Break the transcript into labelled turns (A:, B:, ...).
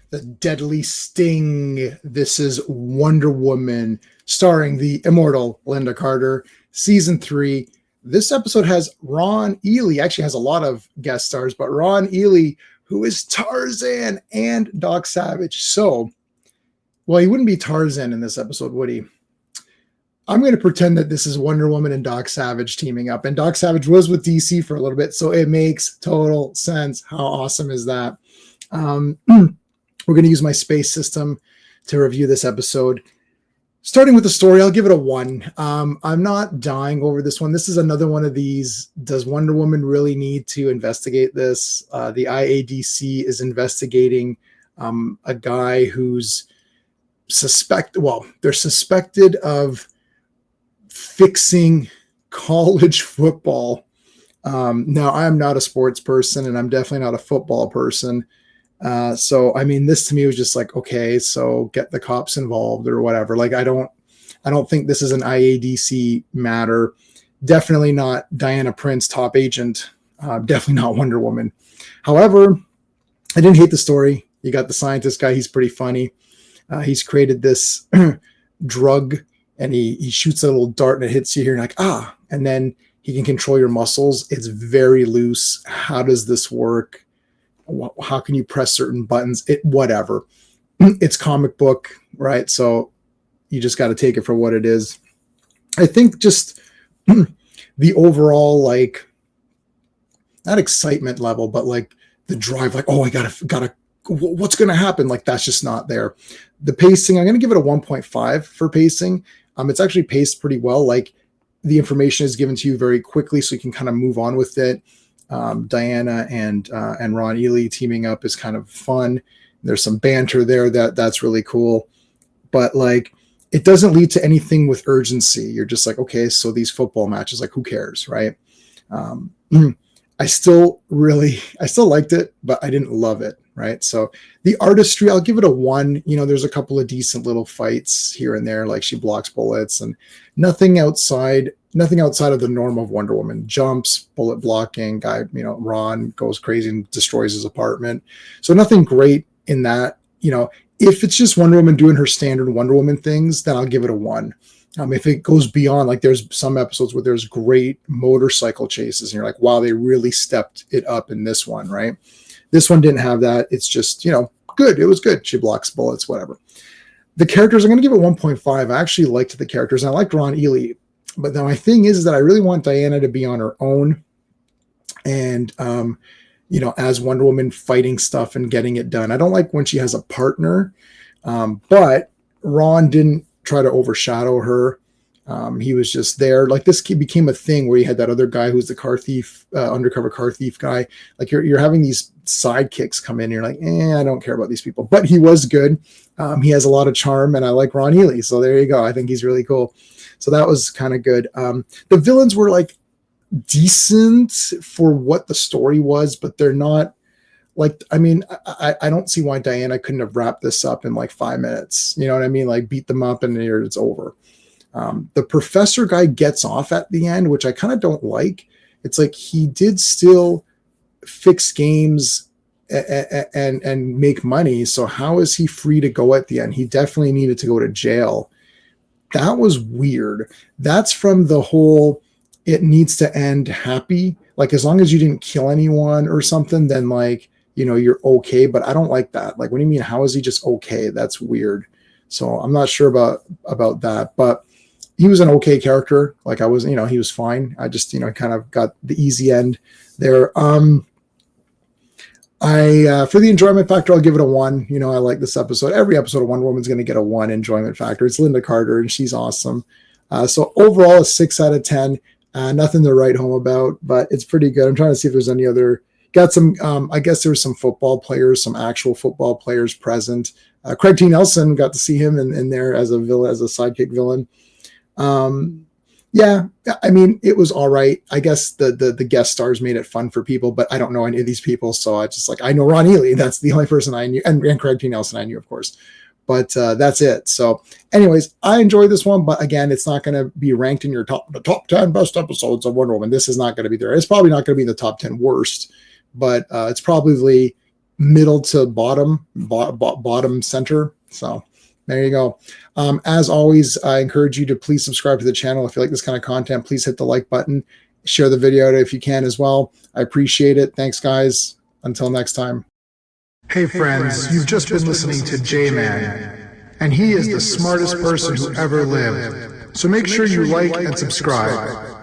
A: The Deadly Sting. This is Wonder Woman, starring the immortal Linda Carter, season 3. This episode has Ron Ely, actually has a lot of guest stars, but Ron Ely, who is Tarzan and Doc Savage. So, well, he wouldn't be Tarzan in this episode, would he? I'm going to pretend that this is Wonder Woman and Doc Savage teaming up. And Doc Savage was with DC for a little bit, so it makes total sense. How awesome is that? We're going to use my space system to review this episode. Starting with the story, I'll give it a 1. I'm not dying over this one. This is another one of these, does Wonder Woman really need to investigate this? The IADC is investigating a guy who's they're suspected of fixing college football. Now, I'm not a sports person, and I'm definitely not a football person. So, I mean, this to me was just like, okay, so get the cops involved or whatever. Like, I don't think this is an IADC matter. Definitely not Diana Prince, top agent. Definitely not Wonder Woman. However, I didn't hate the story. You got the scientist guy. He's pretty funny. He's created this drug, and he shoots a little dart and it hits you here and like, and then he can control your muscles. It's very loose. How does this work? How can you press certain buttons? Whatever. It's comic book, right? So you just got to take it for what it is. I think just the overall, like, not excitement level, but like the drive, like, oh, I gotta, what's going to happen? Like, that's just not there. The pacing, I'm going to give it a 1.5 for pacing. It's actually paced pretty well. Like, the information is given to you very quickly, so you can kind of move on with it. Diana and Ron Ely teaming up is kind of fun. There's some banter there that's really cool, but like, it doesn't lead to anything with urgency. You're just like, okay, so these football matches, like, who cares, right? I still liked it, but I didn't love it, right? So the artistry, I'll give it a 1. You know, there's a couple of decent little fights here and there, like she blocks bullets, and nothing outside of the norm of Wonder Woman. Jumps, bullet blocking, guy, Ron goes crazy and destroys his apartment. So nothing great in that. If it's just Wonder Woman doing her standard Wonder Woman things, then I'll give it a 1. If it goes beyond, like, there's some episodes where there's great motorcycle chases and you're like, wow, they really stepped it up in this one, right? This one didn't have that. It's just, good. It was good. She blocks bullets, whatever. The characters, I'm going to give it 1.5. I actually liked the characters, and I liked Ron Ely. But now my thing is that I really want Diana to be on her own and, as Wonder Woman, fighting stuff and getting it done. I don't like when she has a partner, but Ron didn't try to overshadow her. He was just there. Like, this became a thing where you had that other guy who's the car thief, undercover car thief guy. Like, you're having these sidekicks come in and you're like, I don't care about these people, but he was good. He has a lot of charm, and I like Ron Ely. So there you go. I think he's really cool. So that was kind of good. The villains were like decent for what the story was, but they're not like, I mean, I don't see why Diana couldn't have wrapped this up in like 5 minutes. You know what I mean? Like, beat them up and it's over. The professor guy gets off at the end, which I kind of don't like. It's like, he did still fix games and make money. So how is he free to go at the end? He definitely needed to go to jail. That was weird. That's from the whole, it needs to end happy. Like, as long as you didn't kill anyone or something, then like, you're okay. But I don't like that. Like, what do you mean? How is he just okay? That's weird. So I'm not sure about that, but he was an okay character. Like, I was, he was fine. I just, kind of got the easy end there. For the enjoyment factor, I'll give it a 1. I like this episode. Every episode of Wonder Woman's going to get a 1 enjoyment factor. It's Linda Carter, and she's awesome. So overall, a 6 out of 10. Nothing to write home about, but it's pretty good. I'm trying to see if there's any other. Got some. I guess there were some football players, some actual football players present. Craig T. Nelson, got to see him in there as a villain, as a sidekick villain. Yeah, I mean, it was all right. I guess the guest stars made it fun for people, but I don't know any of these people, so I just, like, I know Ron Ely. That's the only person I knew, and Craig T. Nelson I knew, of course. But that's it. So anyways, I enjoyed this one, but again, it's not going to be ranked in the top 10 best episodes of Wonder Woman. This is not going to be there. It's probably not going to be in the top 10 worst, but it's probably middle to bottom center. So there you go. As always, I encourage you to please subscribe to the channel. If you like this kind of content, please hit the like button. Share the video if you can as well. I appreciate it. Thanks, guys. Until next time.
B: Hey friends, you've just been listening to J-Man, and he is the smartest person who ever lived. So make sure you like and subscribe.